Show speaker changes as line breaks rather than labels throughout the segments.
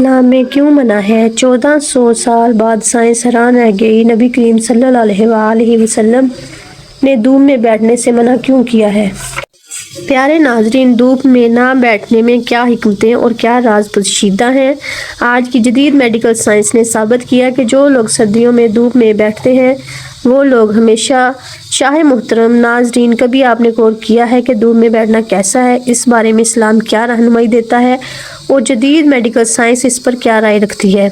اسلام میں کیوں منع ہے؟ 1400 سال بعد سائنس حیران رہ گئی، نبی کریم صلی اللہ علیہ وآلہ وسلم نے دھوپ میں بیٹھنے سے منع کیوں کیا ہے؟ پیارے ناظرین، دھوپ میں نہ بیٹھنے میں کیا حکمتیں اور کیا راز پوشیدہ ہیں؟ آج کی جدید میڈیکل سائنس نے ثابت کیا کہ جو لوگ سردیوں میں دھوپ میں بیٹھتے ہیں وہ لوگ ہمیشہ شاہ محترم ناظرین، کبھی آپ نے غور کیا ہے کہ دھوپ میں بیٹھنا کیسا ہے؟ اس بارے میں اسلام کیا رہنمائی دیتا ہے اور جدید میڈیکل سائنس اس پر کیا رائے رکھتی ہے؟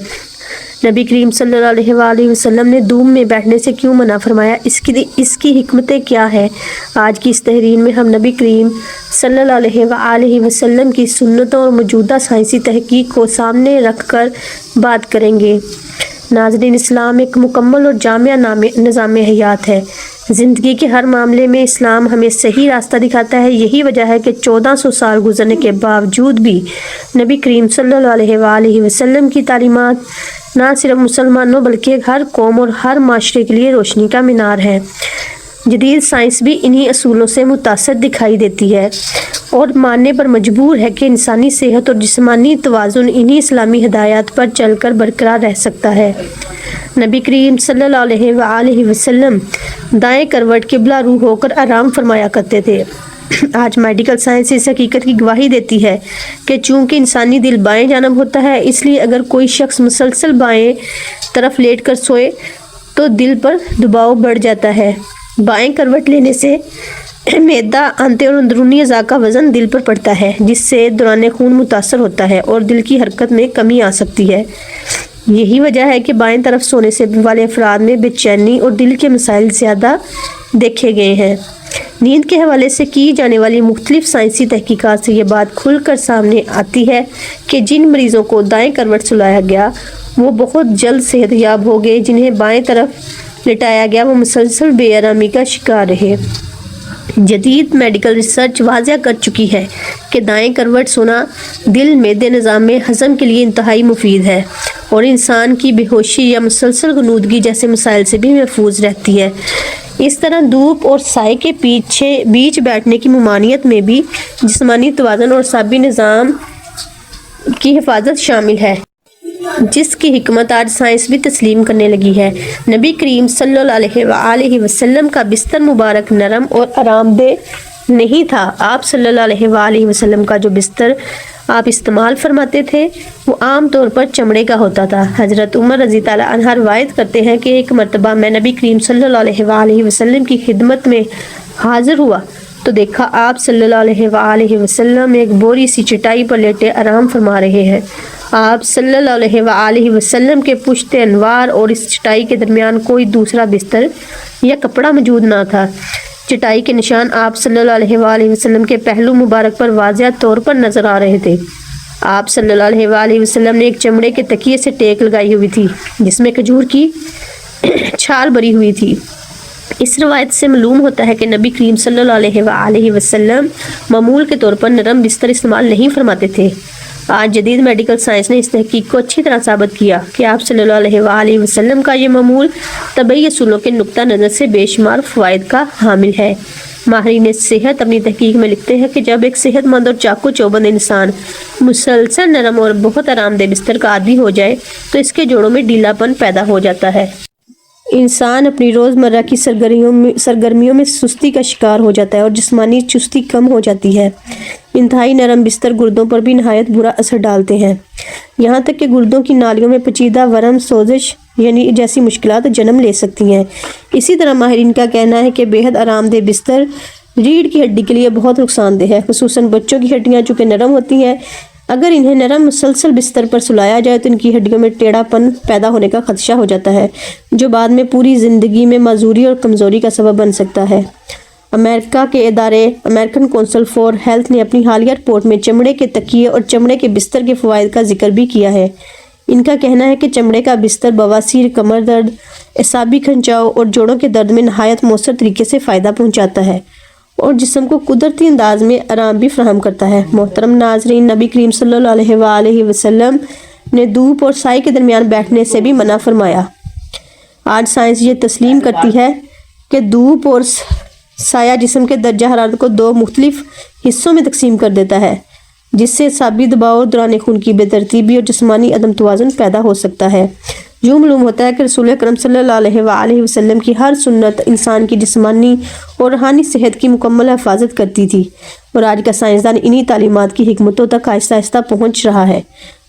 نبی کریم صلی اللہ علیہ وآلہ وسلم نے دھوپ میں بیٹھنے سے کیوں منع فرمایا؟ اس کی حکمتیں کیا ہے؟ آج کی اس تحریر میں ہم نبی کریم صلی اللہ علیہ وآلہ وسلم کی سنتوں اور موجودہ سائنسی تحقیق کو سامنے رکھ کر بات کریں گے۔ ناظرین، اسلام ایک مکمل اور جامع نظام حیات ہے۔ زندگی کے ہر معاملے میں اسلام ہمیں صحیح راستہ دکھاتا ہے۔ یہی وجہ ہے کہ 1400 سال گزرنے کے باوجود بھی نبی کریم صلی اللہ علیہ وآلہ وسلم کی تعلیمات نہ صرف مسلمانوں بلکہ ہر قوم اور ہر معاشرے کے لیے روشنی کا مینار ہے۔ جدید سائنس بھی انہی اصولوں سے متاثر دکھائی دیتی ہے اور ماننے پر مجبور ہے کہ انسانی صحت اور جسمانی توازن انہی اسلامی ہدایات پر چل کر برقرار رہ سکتا ہے۔ نبی کریم صلی اللہ علیہ وآلہ وسلم دائیں کروٹ قبلہ رو ہو کر آرام فرمایا کرتے تھے۔ آج میڈیکل سائنس اس حقیقت کی گواہی دیتی ہے کہ چونکہ انسانی دل بائیں جانب ہوتا ہے، اس لیے اگر کوئی شخص مسلسل بائیں طرف لیٹ کر سوئے تو دل پر دباؤ بڑھ جاتا ہے۔ بائیں کروٹ لینے سے معدہ، آنتیں اور اندرونی اعضاء کا وزن دل پر پڑتا ہے، جس سے دوران خون متاثر ہوتا ہے اور دل کی حرکت میں کمی آ سکتی ہے۔ یہی وجہ ہے کہ بائیں طرف سونے سے والے افراد میں بے چینی اور دل کے مسائل زیادہ دیکھے گئے ہیں۔ نیند کے حوالے سے کی جانے والی مختلف سائنسی تحقیقات سے یہ بات کھل کر سامنے آتی ہے کہ جن مریضوں کو دائیں کروٹ سلایا گیا وہ بہت جلد صحت یاب ہو گئے، جنہیں بائیں طرف لٹایا گیا وہ مسلسل بے آرامی کا شکار رہے۔ جدید میڈیکل ریسرچ واضح کر چکی ہے کہ دائیں کروٹ سونا دل، معدے، نظام ہضم کے لیے انتہائی مفید ہے اور انسان کی بے ہوشی یا مسلسل غنودگی جیسے مسائل سے بھی محفوظ رہتی ہے۔ اس طرح دھوپ اور سائے کے بیچ بیٹھنے کی ممانعت میں بھی جسمانی توازن اور اعصابی نظام کی حفاظت شامل ہے، جس کی حکمت آج سائنس بھی تسلیم کرنے لگی ہے۔ نبی کریم صلی اللہ علیہ وآلہ وسلم کا بستر مبارک نرم اور آرام دہ نہیں تھا۔ آپ صلی اللہ علیہ وآلہ وسلم کا جو بستر آپ استعمال فرماتے تھے وہ عام طور پر چمڑے کا ہوتا تھا۔ حضرت عمر رضی اللہ عنہ روایت کرتے ہیں کہ ایک مرتبہ میں نبی کریم صلی اللہ علیہ وآلہ وسلم کی خدمت میں حاضر ہوا تو دیکھا آپ صلی اللہ علیہ وآلہ وسلم ایک بوری سی چٹائی پر لیٹے آرام فرما رہے ہیں۔ آپ صلی اللہ علیہ وآلہ وسلم کے پشت انوار اور اس چٹائی کے درمیان کوئی دوسرا بستر یا کپڑا موجود نہ تھا۔ چٹائی کے نشان آپ صلی اللہ علیہ وآلہ وسلم کے پہلو مبارک پر واضح طور پر نظر آ رہے تھے۔ آپ صلی اللہ علیہ وآلہ وسلم نے ایک چمڑے کے تکیے سے ٹیک لگائی ہوئی تھی جس میں کھجور کی چھال بری ہوئی تھی۔ اس روایت سے معلوم ہوتا ہے کہ نبی کریم صلی اللہ علیہ وآلہ وسلم معمول کے طور پر نرم بستر استعمال نہیں فرماتے تھے۔ آج جدید میڈیکل سائنس نے اس تحقیق کو اچھی طرح ثابت کیا کہ آپ صلی اللہ علیہ وآلہ وسلم کا یہ معمول طبی اصولوں کے نقطہ نظر سے بے شمار فوائد کا حامل ہے۔ ماہرین صحت اپنی تحقیق میں لکھتے ہیں کہ جب ایک صحت مند اور چاقو چوبند انسان مسلسل نرم اور بہت آرام دہ بستر کا عادی ہو جائے تو اس کے جوڑوں میں ڈھیلا پن پیدا ہو جاتا ہے۔ انسان اپنی روزمرہ کی سرگرمیوں میں سستی کا شکار ہو جاتا ہے اور جسمانی چستی کم ہو جاتی ہے۔ انتہائی نرم بستر گردوں پر بھی نہایت برا اثر ڈالتے ہیں، یہاں تک کہ گردوں کی نالیوں میں پیچیدہ ورم، سوزش جیسی مشکلات جنم لے سکتی ہیں۔ اسی طرح ماہرین کا کہنا ہے کہ بے حد آرام دہ بستر ریڑھ کی ہڈی کے لیے بہت نقصان دہ ہے، خصوصاً بچوں کی ہڈیاں چونکہ نرم ہوتی ہیں۔ اگر انہیں نرم مسلسل بستر پر سلایا جائے تو ان کی ہڈیوں میں ٹیڑھا پن پیدا ہونے کا خدشہ ہو جاتا ہے، جو بعد میں پوری زندگی میں معذوری اور کمزوری کا سبب بن سکتا ہے۔ امریکہ کے ادارے امریکن کونسل فار ہیلتھ نے اپنی حالیہ رپورٹ میں چمڑے کے تکیے اور چمڑے کے بستر کے فوائد کا ذکر بھی کیا ہے۔ ان کا کہنا ہے کہ چمڑے کا بستر بواسیر، کمر درد، اعصابی کھنچاؤ اور جوڑوں کے درد میں نہایت مؤثر طریقے سے فائدہ پہنچاتا ہے اور جسم کو قدرتی انداز میں آرام بھی فراہم کرتا ہے۔ محترم ناظرین، نبی کریم صلی اللہ علیہ وآلہ وسلم نے دھوپ اور سائے کے درمیان بیٹھنے سے بھی منع فرمایا۔ آج سائنس یہ تسلیم کرتی ہے کہ دھوپ اور سایہ جسم کے درجہ حرارت کو دو مختلف حصوں میں تقسیم کر دیتا ہے۔ جس سے اعصابی دباؤ، دوران خون کی بے ترتیبی اور جسمانی عدم توازن پیدا ہو سکتا ہے۔ یوں معلوم ہوتا ہے کہ رسول اکرم صلی اللہ علیہ وآلہ وسلم کی ہر سنت انسان کی جسمانی اور روحانی صحت کی مکمل حفاظت کرتی تھی، اور آج کا سائنسدان انہی تعلیمات کی حکمتوں تک آہستہ آہستہ پہنچ رہا ہے۔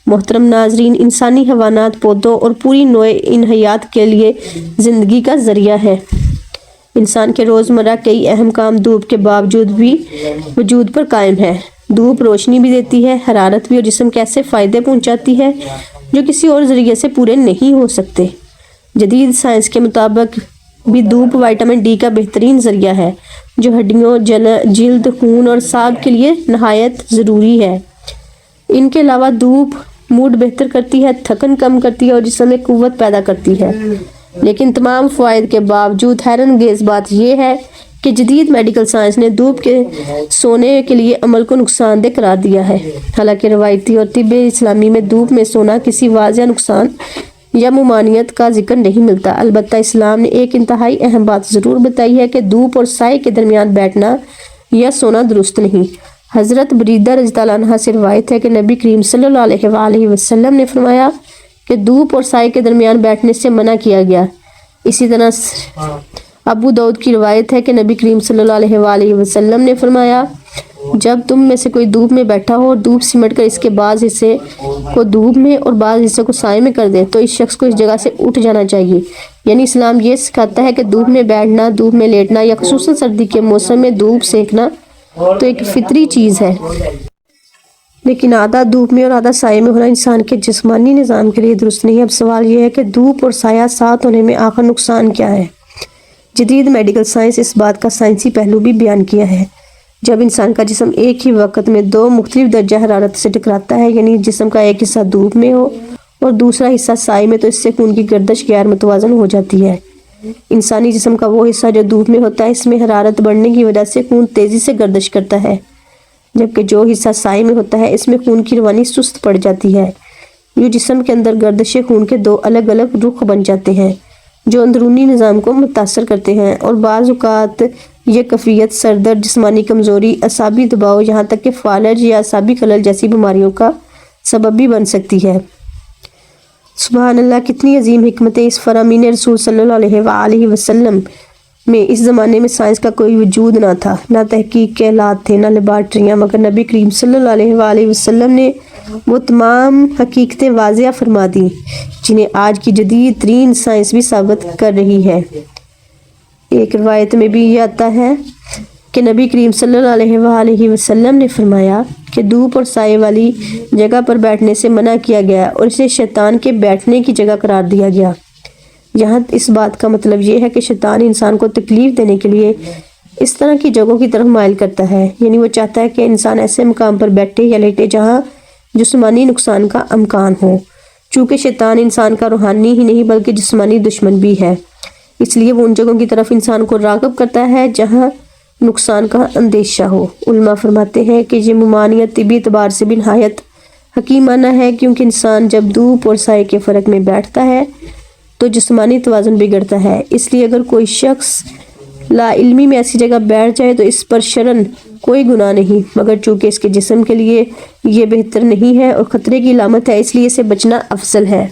محترم ناظرین، انسانی حیوانات، پودوں اور پوری نوع انحیات کے لیے زندگی کا ذریعہ ہے۔ انسان کے روزمرہ کئی اہم کام دھوپ کے باوجود بھی وجود پر قائم ہے۔ دھوپ روشنی بھی دیتی ہے، حرارت بھی، اور جسم کے ایسے فائدے پہنچاتی ہے جو کسی اور ذریعے سے پورے نہیں ہو سکتے۔ جدید سائنس کے مطابق بھی دھوپ وٹامن ڈی کا بہترین ذریعہ ہے، جو ہڈیوں، جلد، خون اور اعصاب کے لیے نہایت ضروری ہے۔ ان کے علاوہ دھوپ موڈ بہتر کرتی ہے، تھکن کم کرتی ہے اور جسم میں قوت پیدا کرتی ہے۔ لیکن تمام فوائد کے باوجود حیرت انگیز بات یہ ہے کہ جدید میڈیکل سائنس نے دھوپ کے سونے کے لیے عمل کو نقصان دہ قرار دیا ہے۔ حالانکہ روایتی اور طب اسلامی میں دھوپ میں سونا کسی واضح نقصان یا ممانعت کا ذکر نہیں ملتا۔ البتہ اسلام نے ایک انتہائی اہم بات ضرور بتائی ہے کہ دھوپ اور سائے کے درمیان بیٹھنا یا سونا درست نہیں۔ حضرت بریدہ رضی اللہ عنہا سے روایت ہے کہ نبی کریم صلی اللہ علیہ وآلہ وسلم نے فرمایا کہ دھوپ اور سائے کے درمیان بیٹھنے سے منع کیا گیا۔ اسی طرح ابو داؤد کی روایت ہے کہ نبی کریم صلی اللہ علیہ وآلہ وسلم نے فرمایا، جب تم میں سے کوئی دھوپ میں بیٹھا ہو اور دھوپ سمٹ کر اس کے بعض حصے کو دھوپ میں اور بعض حصے کو سائے میں کر دے تو اس شخص کو اس جگہ سے اٹھ جانا چاہیے۔ یعنی اسلام یہ سکھاتا ہے کہ دھوپ میں بیٹھنا، دھوپ میں لیٹنا یا خصوصاً سردی کے موسم میں دھوپ سینکنا تو ایک فطری چیز ہے، لیکن آدھا دھوپ میں اور آدھا سائے میں ہونا انسان کے جسمانی نظام کے لیے درست نہیں۔ اب سوال یہ ہے کہ دھوپ اور سایہ ساتھ ہونے میں آخر نقصان کیا ہے؟ جدید میڈیکل سائنس اس بات کا سائنسی پہلو بھی بیان کیا ہے۔ جب انسان کا جسم ایک ہی وقت میں دو مختلف درجہ حرارت سے ٹکراتا ہے، یعنی جسم کا ایک حصہ دھوپ میں ہو اور دوسرا حصہ سائے میں، تو اس سے خون کی گردش غیر متوازن ہو جاتی ہے۔ انسانی جسم کا وہ حصہ جو دھوپ میں ہوتا ہے، اس میں حرارت بڑھنے کی وجہ سے خون تیزی سے گردش کرتا ہے، جبکہ جو حصہ سائے میں ہوتا ہے، اس میں خون کی روانی سست پڑ جاتی ہے۔ یہ جسم کے اندر گردش خون کے دو الگ الگ رخ بن جاتے ہیں جو اندرونی نظام کو متاثر کرتے ہیں، اور بعض اوقات یہ کیفیت سر درد، جسمانی کمزوری، اعصابی دباؤ، یہاں تک کہ فالج یا اعصابی خلل جیسی بیماریوں کا سبب بھی بن سکتی ہے۔ سبحان اللہ، کتنی عظیم حکمتیں اس فرامین رسول صلی اللہ علیہ وآلہ وسلم میں۔ اس زمانے میں سائنس کا کوئی وجود نہ تھا، نہ تحقیق کے آلات تھے، نہ لیبارٹریاں، مگر نبی کریم صلی اللہ علیہ وآلہ وسلم نے وہ تمام حقیقتیں واضح فرما دیں جنہیں آج کی جدید ترین سائنس بھی ثابت کر رہی ہے۔ ایک روایت میں بھی یہ آتا ہے کہ نبی کریم صلی اللہ علیہ وآلہ وسلم نے فرمایا کہ دھوپ اور سائے والی جگہ پر بیٹھنے سے منع کیا گیا اور اسے شیطان کے بیٹھنے کی جگہ قرار دیا گیا۔ یہاں اس بات کا مطلب یہ ہے کہ شیطان انسان کو تکلیف دینے کے لیے اس طرح کی جگہوں کی طرف مائل کرتا ہے، یعنی وہ چاہتا ہے کہ انسان ایسے مقام پر بیٹھے یا لیٹے جہاں جسمانی نقصان کا امکان ہو۔ چونکہ شیطان انسان کا روحانی ہی نہیں بلکہ جسمانی دشمن بھی ہے، اس لیے وہ ان جگہوں کی طرف انسان کو راغب کرتا ہے جہاں نقصان کا اندیشہ ہو۔ علماء فرماتے ہیں کہ یہ ممانعت طبی اعتبار سے بھی نہایت حکیمانہ ہے، کیونکہ انسان جب دھوپ اور سائے کے فرق میں بیٹھتا ہے تو جسمانی توازن بگڑتا ہے۔ اس لیے اگر کوئی شخص لا علمی میں ایسی جگہ بیٹھ جائے تو اس پر شرعاً کوئی گناہ نہیں، مگر چونکہ اس کے جسم کے لیے یہ بہتر نہیں ہے اور خطرے کی علامت ہے، اس لیے اسے بچنا افضل ہے۔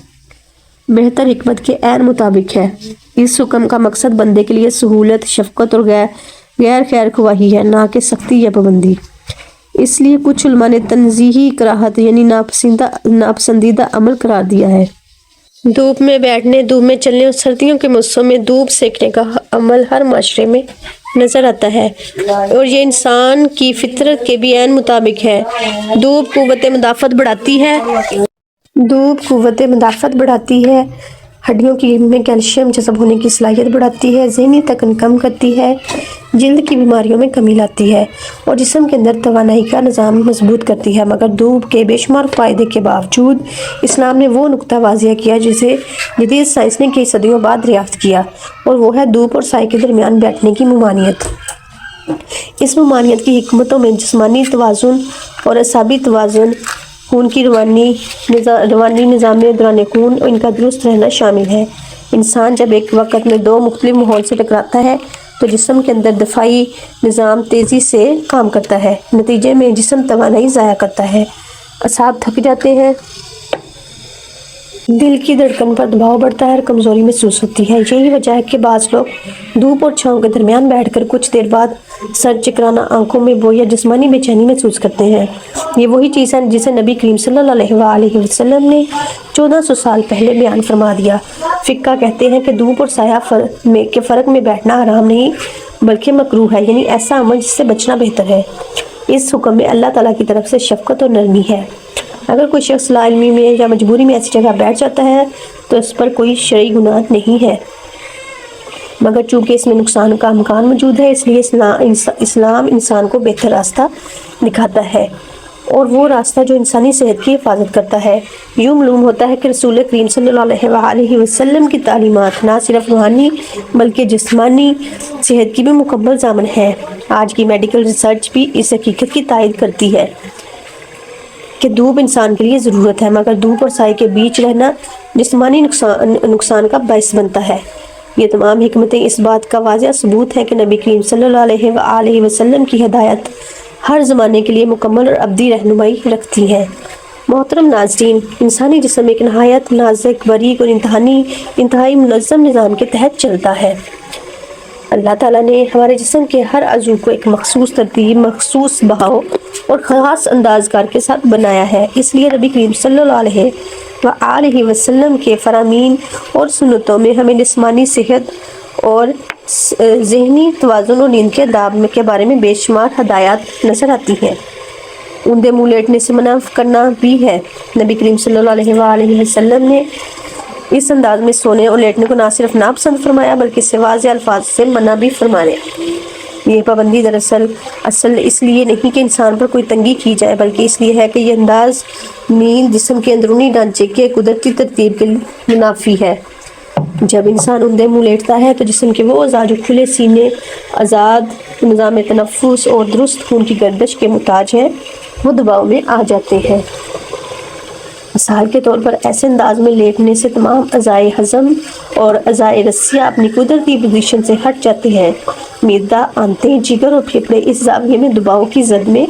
بہتر حکمت کے عین مطابق ہے۔ اس حکم کا مقصد بندے کے لیے سہولت، شفقت اور غیر خیر خواہی ہے، نہ کہ سختی یا پابندی۔ اس لیے کچھ علماء نے تنزیہی کراہت یعنی ناپسندیدہ عمل قرار دیا ہے۔ دھوپ میں بیٹھنے، دھوپ میں چلنے اور سردیوں کے موسم میں دھوپ سینکنے کا عمل ہر معاشرے میں نظر آتا ہے، اور یہ انسان کی فطرت کے بھی عین مطابق ہے۔ دھوپ قوت مدافعت بڑھاتی ہے، ہڈیوں کی میں کیلشیم جذب ہونے کی صلاحیت بڑھاتی ہے، ذہنی تھکن کم کرتی ہے، جلد کی بیماریوں میں کمی لاتی ہے اور جسم کے اندر توانائی کا نظام مضبوط کرتی ہے۔ مگر دھوپ کے بے شمار فائدے کے باوجود اسلام نے وہ نقطہ واضح کیا جسے جدید سائنس نے کئی صدیوں بعد دریافت کیا، اور وہ ہے دھوپ اور سائے کے درمیان بیٹھنے کی ممانعت۔ اس ممانعت کی حکمتوں میں جسمانی توازن اور اعصابی توازن، خون کی روانی نظام میں دوران خون اور ان کا درست رہنا شامل ہے۔ انسان جب ایک وقت میں دو مختلف ماحول سے ٹکراتا ہے تو جسم کے اندر دفاعی نظام تیزی سے کام کرتا ہے، نتیجے میں جسم توانائی ضائع کرتا ہے، اعصاب تھک جاتے ہیں، دل کی دھڑکن پر دباؤ بڑھتا ہے اور کمزوری محسوس ہوتی ہے۔ یہی وجہ ہے کہ بعض لوگ دھوپ اور چھاؤں کے درمیان بیٹھ کر کچھ دیر بعد سر چکرانا، آنکھوں میں بو یا جسمانی بے چینی محسوس کرتے ہیں۔ یہ وہی چیز ہے جسے نبی کریم صلی اللہ علیہ وآلہ وسلم نے 1400 سال پہلے بیان فرما دیا۔ فقہ کہتے ہیں کہ دھوپ اور سایہ کے فرق میں بیٹھنا حرام نہیں بلکہ مکروہ ہے، یعنی ایسا عمل جس سے بچنا بہتر ہے۔ اس حکم میں اللہ تعالیٰ کی طرف سے شفقت اور نرمی ہے۔ اگر کوئی شخص لا علمی میں یا مجبوری میں ایسی جگہ بیٹھ جاتا ہے تو اس پر کوئی شرعی گناہ نہیں ہے، مگر چونکہ اس میں نقصان کا امکان موجود ہے، اس لیے اسلام انسان کو بہتر راستہ دکھاتا ہے، اور وہ راستہ جو انسانی صحت کی حفاظت کرتا ہے۔ یوں معلوم ہوتا ہے کہ رسول کریم صلی اللہ علیہ وآلہ وسلم کی تعلیمات نہ صرف روحانی بلکہ جسمانی صحت کی بھی مکمل ضامن ہے۔ آج کی میڈیکل ریسرچ بھی اس حقیقت کی تائید کرتی ہے کہ دھوپ انسان کے لیے ضرورت ہے، مگر دھوپ اور سائے کے بیچ رہنا جسمانی نقصان کا باعث بنتا ہے۔ یہ تمام حکمتیں اس بات کا واضح ثبوت ہیں کہ نبی کریم صلی اللہ علیہ وآلہ وسلم کی ہدایت ہر زمانے کے لیے مکمل اور ابدی رہنمائی رکھتی ہے۔ محترم ناظرین، انسانی جسم ایک نہایت نازک، باریک اور انتہائی منظم نظام کے تحت چلتا ہے۔ اللہ تعالیٰ نے ہمارے جسم کے ہر عضو کو ایک مخصوص ترتیب، مخصوص بہاؤ اور خاص انداز کار کے ساتھ بنایا ہے۔ اس لیے نبی کریم صلی اللہ علیہ وآلہ وسلم کے فرامین اور سنتوں میں ہمیں جسمانی صحت اور ذہنی توازن اور نیند کے آداب کے بارے میں بے شمار ہدایات نظر آتی ہیں۔ اندھے منہ لیٹنے سے منع کرنا بھی ہے۔ نبی کریم صلی اللہ علیہ وآلہ وسلم نے اس انداز میں سونے اور لیٹنے کو نہ صرف ناپسند فرمایا بلکہ اس سے واضح الفاظ سے منع بھی فرمایا۔ یہ پابندی دراصل اس لیے نہیں کہ انسان پر کوئی تنگی کی جائے بلکہ اس لیے ہے کہ یہ انداز نیند جسم کے اندرونی ڈھانچے کے قدرتی ترتیب کے منافی ہے۔ جب انسان اندھے منہ لیٹتا ہے تو جسم کے وہ اعضاء جو کھلے سینے، آزاد نظام تنفس اور درست خون کی گردش کے محتاج ہیں وہ دباؤ میں آ جاتے ہیں۔ مثال کے طور پر ایسے انداز میں لیٹنے سے تمام اعضائے ہضم اور اعضائے رسیہ اپنی قدرتی پوزیشن سے ہٹ جاتے ہیں۔ معدہ، آنتیں، جگر اور پھیپھڑے اس زاویے میں دباؤ کی زد میں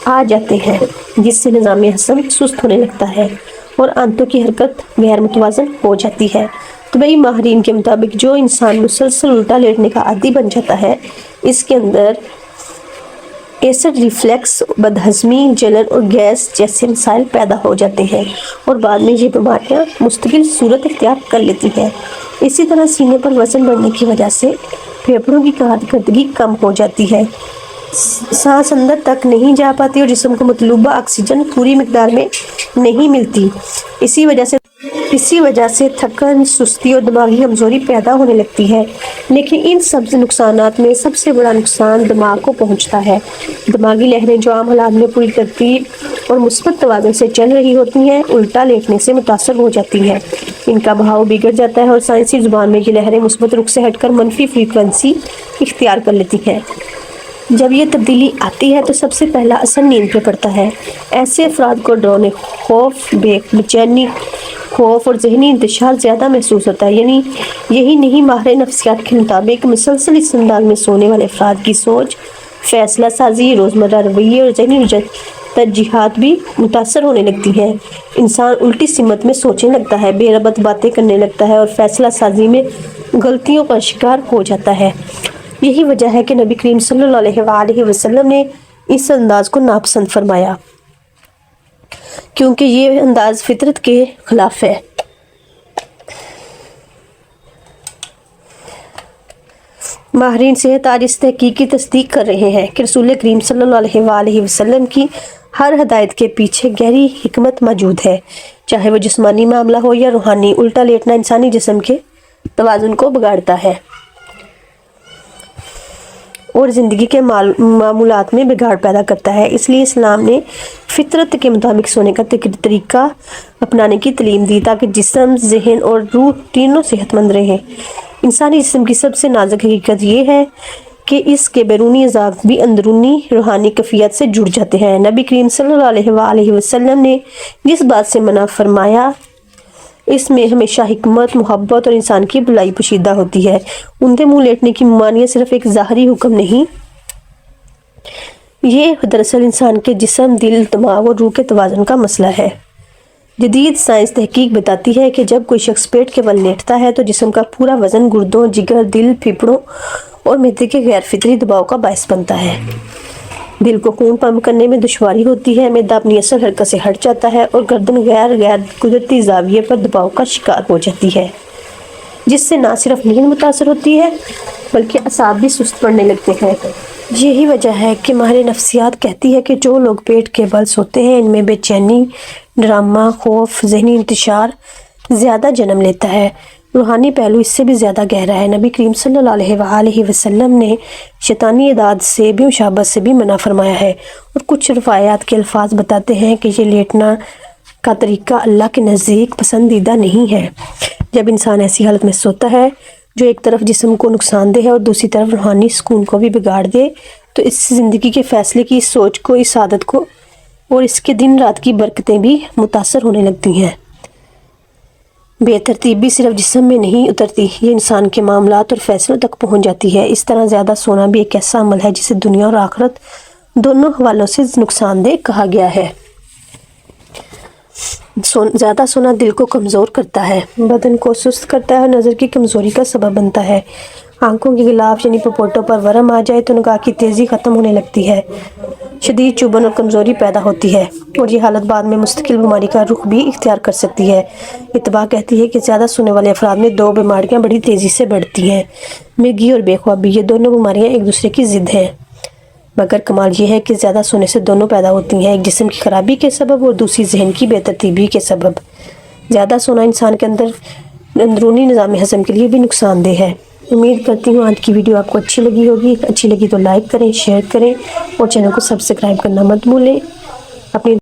آ جاتے ہیں جس سے نظام ہضم سست ہونے لگتا ہے اور آنتوں کی حرکت غیر متوازن ہو جاتی ہے۔ طبی ماہرین کے مطابق جو انسان مسلسل الٹا لیٹنے کا عادی بن جاتا ہے اس کے اندر ایسڈ ریفلیکس، بدہضمی، جلن اور گیس جیسے مسائل پیدا ہو جاتے ہیں اور بعد میں یہ بیماریاں مستقل صورت اختیار کر لیتی ہیں۔ اسی طرح سینے پر وزن بڑھنے کی وجہ سے پھیپھڑوں کی کارکردگی کم ہو جاتی ہے، سانس اندر تک نہیں جا پاتی اور جسم کو مطلوبہ آکسیجن پوری مقدار میں نہیں ملتی۔ اسی وجہ سے تھکن، سستی اور دماغی کمزوری پیدا ہونے لگتی ہے۔ لیکن ان سب نقصانات میں سب سے بڑا نقصان دماغ کو پہنچتا ہے۔ دماغی لہریں جو عام حالات میں پوری ترتیب اور مثبت توازن سے چل رہی ہوتی ہیں الٹا لیٹنے سے متاثر ہو جاتی ہیں، ان کا بہاؤ بگڑ جاتا ہے اور سائنسی زبان میں یہ لہریں مثبت رخ سے ہٹ کر منفی فریکوینسی اختیار کر لیتی ہیں۔ جب یہ تبدیلی آتی ہے تو سب سے پہلا اثر نیند پہ پڑتا ہے۔ ایسے افراد کو ڈرانے، خوف، بے چینی، خوف اور ذہنی انتشار زیادہ محسوس ہوتا ہے۔ یہی نہیں، ماہر نفسیات کے مطابق مسلسل اس انداز میں سونے والے افراد کی سوچ، فیصلہ سازی، روزمرہ رویے اور ذہنی ترجیحات بھی متاثر ہونے لگتی ہیں۔ انسان الٹی سمت میں سوچنے لگتا ہے، بے ربط باتیں کرنے لگتا ہے اور فیصلہ سازی میں غلطیوں کا شکار ہو جاتا ہے۔ یہی وجہ ہے کہ نبی کریم صلی اللہ علیہ وآلہ وسلم نے اس انداز کو ناپسند فرمایا، کیونکہ یہ انداز فطرت کے خلاف ہے۔ ماہرین صحت آج اس تحقیق کی تصدیق کر رہے ہیں کہ رسول کریم صلی اللہ علیہ وآلہ وسلم کی ہر ہدایت کے پیچھے گہری حکمت موجود ہے، چاہے وہ جسمانی معاملہ ہو یا روحانی۔ الٹا لیٹنا انسانی جسم کے توازن کو بگاڑتا ہے اور زندگی کے معمولات میں بگاڑ پیدا کرتا ہے۔ اس لیے اسلام نے فطرت کے مطابق سونے کا طریقہ اپنانے کی تعلیم دی تاکہ جسم، ذہن اور روح تینوں صحت مند رہیں۔ انسانی جسم کی سب سے نازک حقیقت یہ ہے کہ اس کے بیرونی اعضاء بھی اندرونی روحانی کیفیت سے جڑ جاتے ہیں۔ نبی کریم صلی اللہ علیہ وآلہ وسلم نے جس بات سے منع فرمایا اس میں ہمیشہ حکمت، محبت اور انسان کی بھلائی پوشیدہ ہوتی ہے۔ اندھے منہ لیٹنے کی ممانعت صرف ایک ظاہری حکم نہیں، یہ دراصل انسان کے جسم، دل، دماغ اور روح کے توازن کا مسئلہ ہے۔ جدید سائنس تحقیق بتاتی ہے کہ جب کوئی شخص پیٹ کے بل لیٹتا ہے تو جسم کا پورا وزن گردوں، جگر، دل، پھیپھڑوں اور معدے کے غیر فطری دباؤ کا باعث بنتا ہے۔ دل کو خون پمپ کرنے میں دشواری ہوتی ہے، معدہ اپنی اصل حرکت سے ہٹ جاتا ہے اور گردن غیر قدرتی زاویے پر دباؤ کا شکار ہو جاتی ہے، جس سے نہ صرف نیند متاثر ہوتی ہے بلکہ اعصاب بھی سست پڑنے لگتے ہیں۔ یہی وجہ ہے کہ ماہر نفسیات کہتی ہے کہ جو لوگ پیٹ کے بل سوتے ہیں ان میں بے چینی، ڈرامہ، خوف، ذہنی انتشار زیادہ جنم لیتا ہے۔ روحانی پہلو اس سے بھی زیادہ گہرا ہے۔ نبی کریم صلی اللہ علیہ وآلہ وسلم نے شیطانی عادات سے بھی، مشابہت سے بھی منع فرمایا ہے، اور کچھ روایات کے الفاظ بتاتے ہیں کہ یہ لیٹنا کا طریقہ اللہ کے نزدیک پسندیدہ نہیں ہے۔ جب انسان ایسی حالت میں سوتا ہے جو ایک طرف جسم کو نقصان دہ ہے اور دوسری طرف روحانی سکون کو بھی بگاڑ دے تو اس سے زندگی کے فیصلے کی، اس سوچ کو، اس عادت کو اور اس کے دن رات کی برکتیں بھی متاثر ہونے لگتی ہیں۔ بے ترتیبی صرف جسم میں نہیں اترتی، یہ انسان کے معاملات اور فیصلوں تک پہنچ جاتی ہے۔ اس طرح زیادہ سونا بھی ایک ایسا عمل ہے جسے دنیا اور آخرت دونوں حوالوں سے نقصان دہ کہا گیا ہے۔ زیادہ سونا دل کو کمزور کرتا ہے، بدن کو سست کرتا ہے اور نظر کی کمزوری کا سبب بنتا ہے۔ آنکھوں کے غلاف یعنی پپوٹوں پر ورم آ جائے تو نگاہ کی تیزی ختم ہونے لگتی ہے، شدید چبھن اور کمزوری پیدا ہوتی ہے، اور یہ حالت بعد میں مستقل بیماری کا رخ بھی اختیار کر سکتی ہے۔ اتباع کہتی ہے کہ زیادہ سونے والے افراد میں 2 بیماریاں بڑی تیزی سے بڑھتی ہیں، مرگی اور بے خوابی۔ یہ دونوں بیماریاں ایک دوسرے کی ضد ہیں، مگر کمال یہ ہے کہ زیادہ سونے سے دونوں پیدا ہوتی ہیں، ایک جسم کی خرابی کے سبب اور دوسری ذہن کی بے ترتیبی کے سبب۔ زیادہ سونا انسان کے اندرونی نظام ہضم کے لیے بھی نقصان دہ ہے۔ امید کرتی ہوں آج کی ویڈیو آپ کو اچھی لگی ہوگی۔ اچھی لگی تو لائک کریں، شیئر کریں اور چینل کو سبسکرائب کرنا مت بھولیں۔ اپنی